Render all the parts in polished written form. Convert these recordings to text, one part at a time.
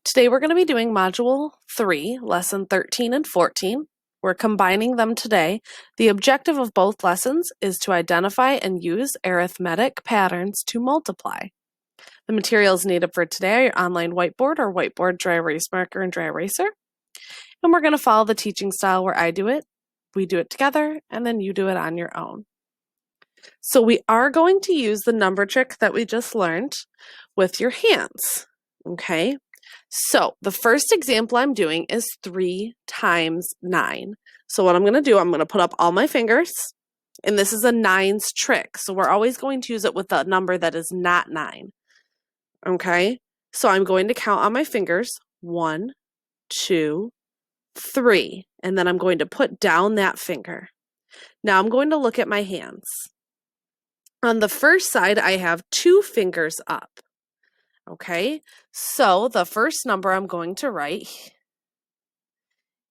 Today we're going to be doing Module 3, Lesson 13 and 14. We're combining them today. The objective of both lessons is to identify and use arithmetic patterns to multiply. The materials needed for today are your online whiteboard or whiteboard dry erase marker and dry eraser. And we're going to follow the teaching style where I do it, we do it together, and then you do it on your own. So we are going to use the number trick that we just learned with your hands, okay? So the first example I'm doing is 3 times 9. So what I'm going to do, I'm going to put up all my fingers, and this is a nines trick. So we're always going to use it with a number that is not 9. Okay? So I'm going to count on my fingers, 1, 2, 3, and then I'm going to put down that finger. Now I'm going to look at my hands. On the first side, I have 2 fingers up. Okay, so the first number I'm going to write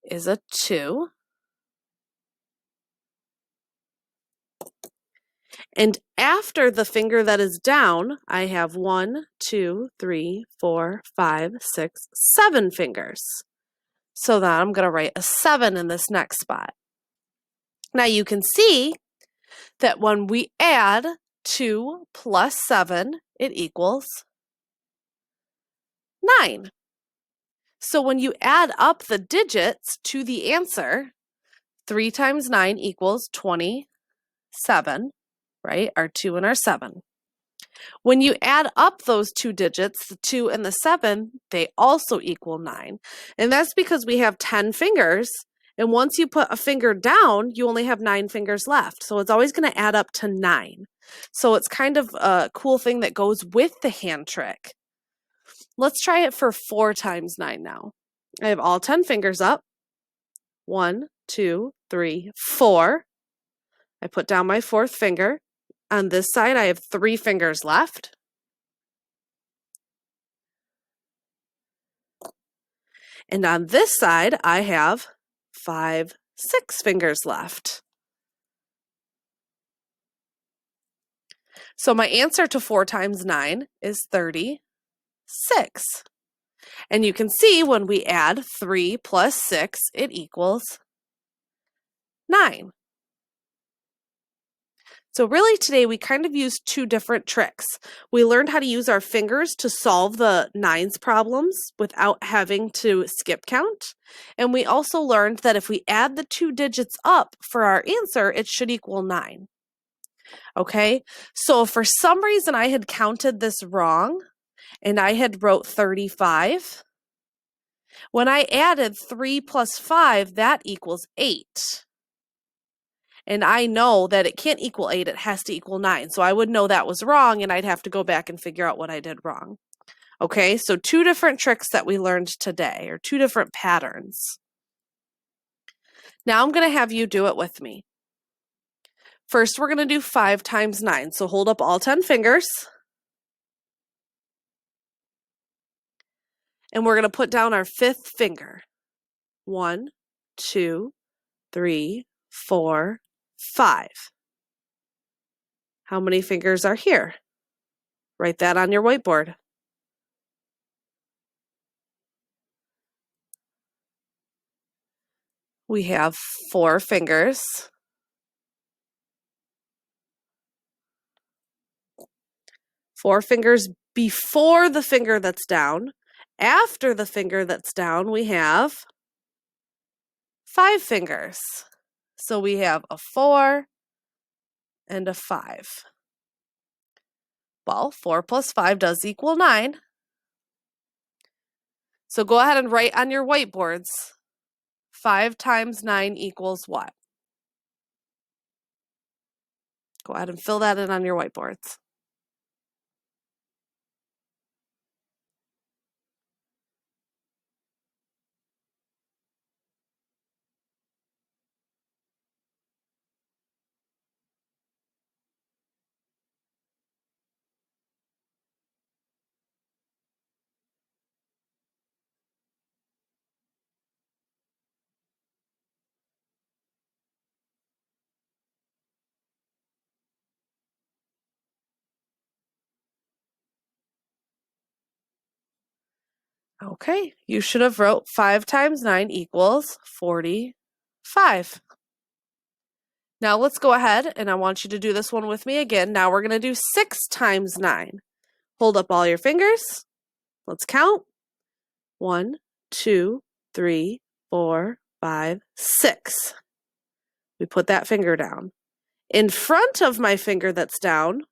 is a 2. And after the finger that is down, I have 1, 2, 3, 4, 5, 6, 7 fingers. So then I'm going to write a 7 in this next spot. Now you can see that when we add 2 plus 7, it equals 9. So when you add up the digits to the answer, 3 times 9 equals 27, right? Our 2 and our 7. When you add up those 2 digits, the 2 and the 7, they also equal 9. And that's because we have 10 fingers, and once you put a finger down, you only have 9 fingers left. So it's always going to add up to 9. So it's kind of a cool thing that goes with the hand trick. Let's try it for 4 times 9 now. I have all 10 fingers up. 1, 2, 3, 4. I put down my 4th finger. On this side, I have 3 fingers left. And on this side, I have 5, 6 fingers left. So my answer to 4 times 9 is 36. And you can see when we add 3 plus 6, it equals 9. So really today we kind of used 2 different tricks. We learned how to use our fingers to solve the nines problems without having to skip count. And we also learned that if we add the 2 digits up for our answer, it should equal 9. Okay, so if for some reason I had counted this wrong and I had wrote 35, when I added 3 plus 5, that equals 8. And I know that it can't equal 8, it has to equal 9. So I would know that was wrong, and I'd have to go back and figure out what I did wrong. Okay, so 2 different tricks that we learned today, or 2 different patterns. Now I'm going to have you do it with me. First, we're going to do 5 times 9. So hold up all 10 fingers. And we're going to put down our 5th finger. 1, 2, 3, 4, 5. How many fingers are here? Write that on your whiteboard. We have 4 fingers. 4 fingers before the finger that's down. After the finger that's down, we have 5 fingers. So we have a 4 and a 5. Well, 4 plus 5 does equal 9. So go ahead and write on your whiteboards, 5 times 9 equals what? Go ahead and fill that in on your whiteboards. Okay, you should have wrote 5 times 9 equals 45. Now let's go ahead and I want you to do this one with me again. Now we're going to do 6 times 9. Hold up all your fingers. Let's count. 1, 2, 3, 4, 5, 6. We put that finger down. In front of my finger that's down,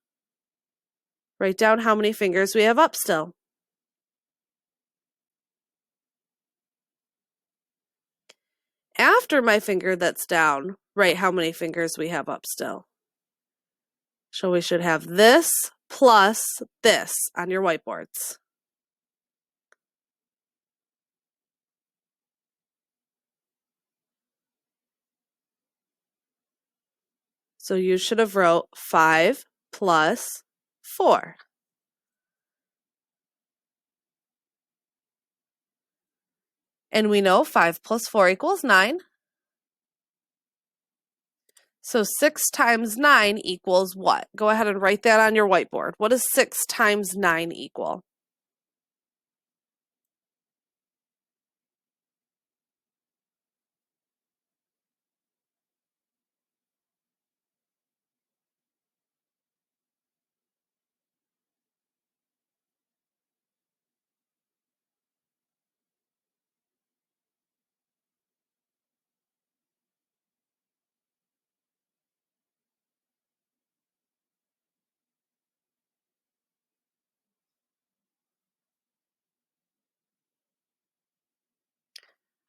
write down how many fingers we have up still. After my finger that's down, write how many fingers we have up still. So we should have this plus this on your whiteboards. So you should have wrote 5 plus 4. And we know 5 plus 4 equals 9. So 6 times 9 equals what? Go ahead and write that on your whiteboard. What does 6 times 9 equal?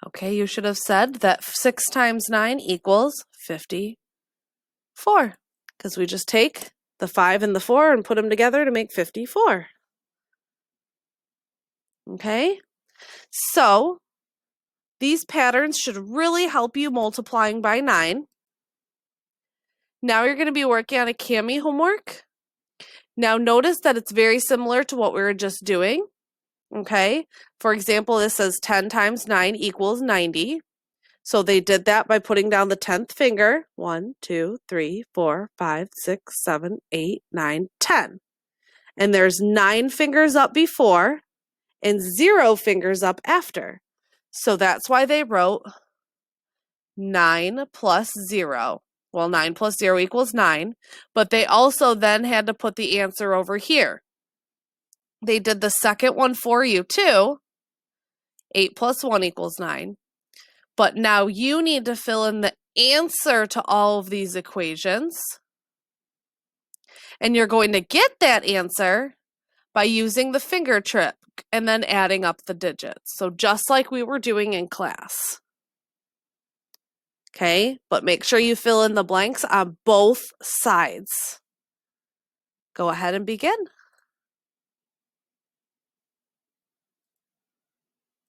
Okay, you should have said that 6 times 9 equals 54, because we just take the 5 and the 4 and put them together to make 54. Okay, so these patterns should really help you multiplying by 9. Now you're going to be working on a Cami homework. Now notice that it's very similar to what we were just doing. Okay, for example, this says 10 times 9 equals 90. So they did that by putting down the 10th finger. 1, 2, 3, 4, 5, 6, 7, 8, 9, 10. And there's 9 fingers up before and 0 fingers up after. So that's why they wrote 9 plus 0. Well, 9 plus 0 equals 9. But they also then had to put the answer over here. They did the second one for you too. 8 plus 1 equals 9. But now you need to fill in the answer to all of these equations. And you're going to get that answer by using the finger trick and then adding up the digits. So just like we were doing in class. Okay, but make sure you fill in the blanks on both sides. Go ahead and begin.